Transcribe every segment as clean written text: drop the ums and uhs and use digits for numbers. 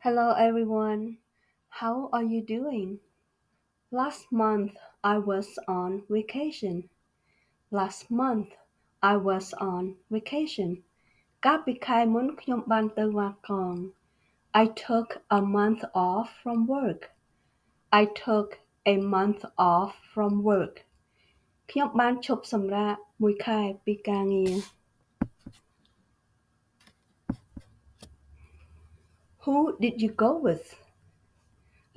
Hello everyone. How are you doing? Last month I was on vacation. Last month I was on vacation. កាលពីខែមុនខ្ញុំបានទៅវ៉ាកង I took a month off from work. I took a month off from work. ខ្ញុំបានឈប់សម្រាកមួយខែពីការងារ Who did you go with?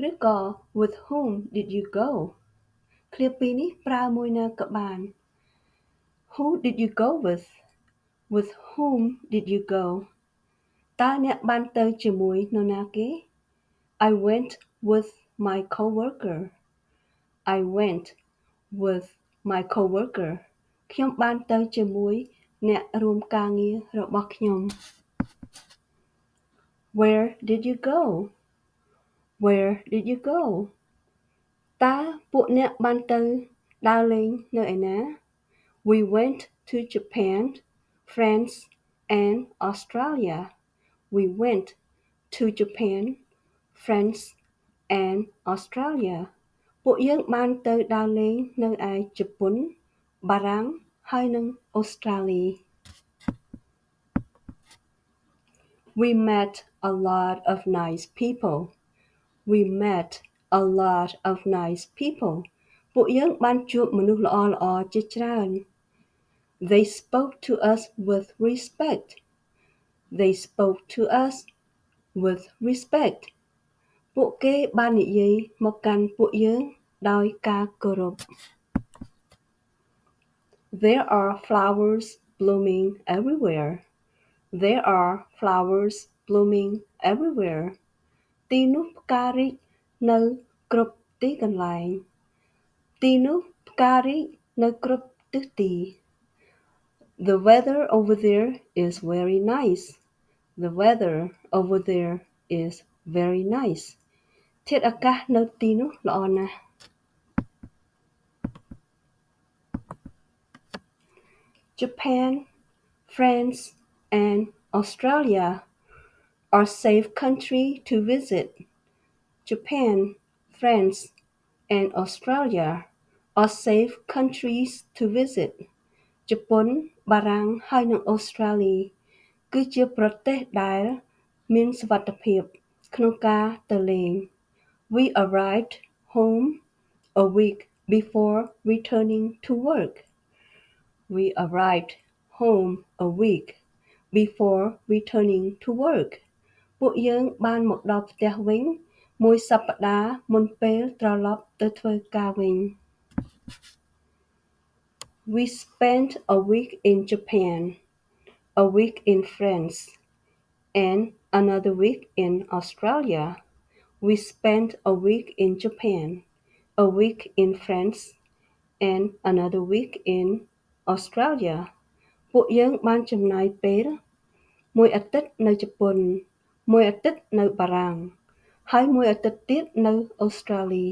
ឬក៏ With whom did you go? ឃ្លាពីរនេះប្រើមួយណាក៏បាន Who did you go with? With whom did you go? តើអ្នកបានទៅជាមួយនរណាគេ I went with my coworker. I went with my coworker. ខ្ញុំបានទៅជាមួយអ្នករួមការងាររបស់ខ្ញុំ Where did you go? Where did you go? តើពួកអ្នកបានទៅដើរលេងនៅឯណា We went to Japan, France, and Australia. We went to Japan, France, and Australia. ពួកយើងបានទៅដើរលេងនៅឯជប៉ុន បារាំង ហើយនិងអូស្ត្រាលី We met a lot of nice people. We met a lot of nice people. ពួកយើងបានជួបមនុស្សល្អៗជាច្រើន They spoke to us with respect. They spoke to us with respect. ពួកគេបាននិយាយមកកាន់ពួកយើងដោយការគោរព There are flowers blooming everywhere. There are flowers blooming everywhere. ទីនោះផ្ការីកនៅគ្រប់ទីកន្លែង ទីនោះផ្ការីកនៅគ្រប់ទិសទី The weather over there is very nice. The weather over there is very nice. ធាតុអាកាសនៅទីនោះល្អណាស់ Japan, France, and Australia are safe countries to visit. Japan, France, and Australia are safe countries to visit. ជប៉ុន បារាំង ហើយនិងអូស្ត្រាលី គឺជាប្រទេសដែលមានសុវត្ថិភាពក្នុងការទៅលេង We arrived home a week before returning to work. We arrived home a week before returning to work. ពួកយើងបានមកដល់ផ្ទះវិញមួយសប្តាហ៍មុនពេលត្រឡប់ទៅធ្វើការវិញ We spent a week in Japan, a week in France, and another week in Australia. We spent a week in Japan, a week in France, and another week in Australia. ពួកយើងបានចំណាយពេលមួយអាទិត្យនៅជប៉ុនមួយអាទិត្យនៅបារាំងហើយមួយអាទិត្យទៀតនៅអូស្ត្រាលី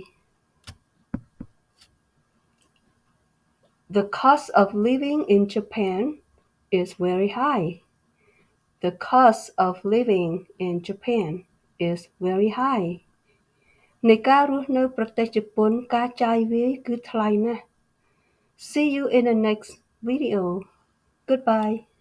The cost of living in Japan is very high. The cost of living in Japan is very high. នៃការរស់នៅប្រទេសជប៉ុនការចាយវាយគឺថ្លៃណាស់ See you in the next video. Goodbye.